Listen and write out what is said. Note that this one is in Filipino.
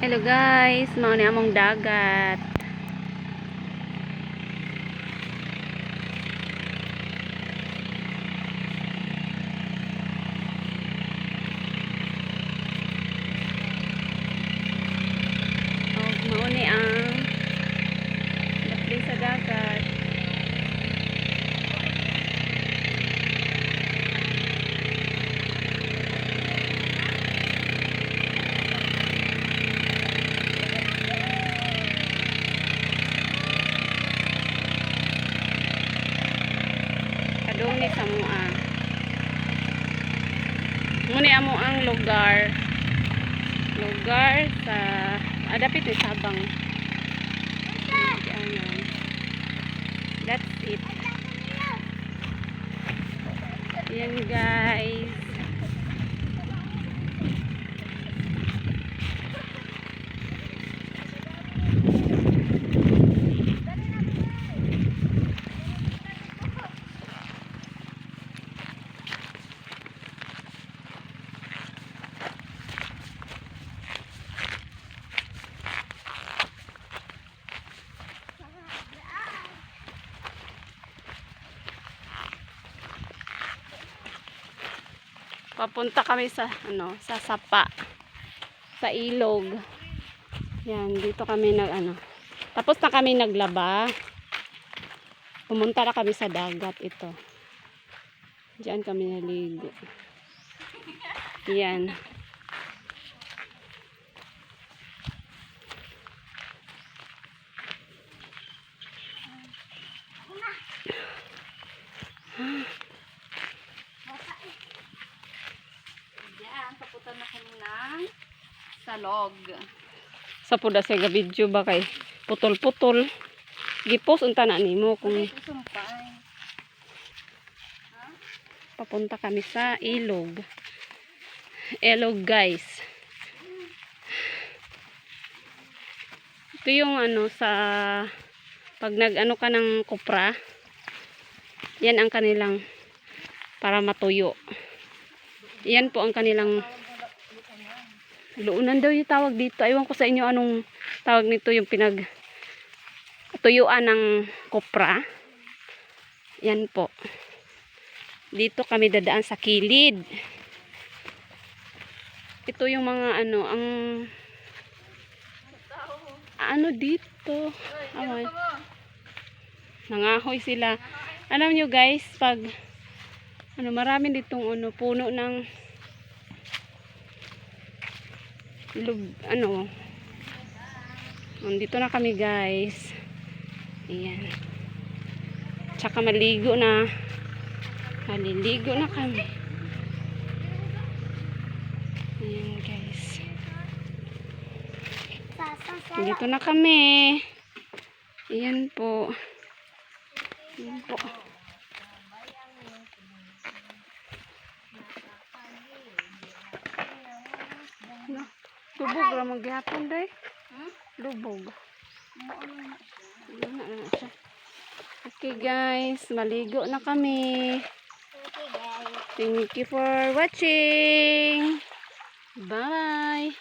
Hello guys, mao ni among dagat. Mao ni ang lapli sa dagat. Kaduni sa mua. Muni amo ang lugar sa adapit ni Sabang. That's it. Yan guys. Papunta kami sa sa sapa, sa ilog. Yan, dito kami tapos na kami naglaba. Pumunta na kami sa dagat ito. Diyan kami naligo. Yan. Papunta na kami ng salog. Sa puda sa video ba kay putol-putol. Gipos unta na nimo kung papunta kami sa ilog. Ilog guys. Ito yung sa pag nag ka ng kopra. Yan ang kanilang para matuyo. Yan po ang kanilang luunan daw yung tawag dito. Ewan ko sa inyo anong tawag nito, yung tuyuan ng kopra. Yan po. Dito kami dadaan sa kilid. Ito yung mga ang dito. Awan. Nangahoy sila. Alam nyo guys, pag marami ditong puno ng dito na kami guys. Ayan. Tsaka maliligo na kami. Ayan guys. Dito na kami. Ayan po. Ayan po. Lubog ra magyapon day. Lubog. Okay guys, maligo na kami. Thank you for watching. Bye.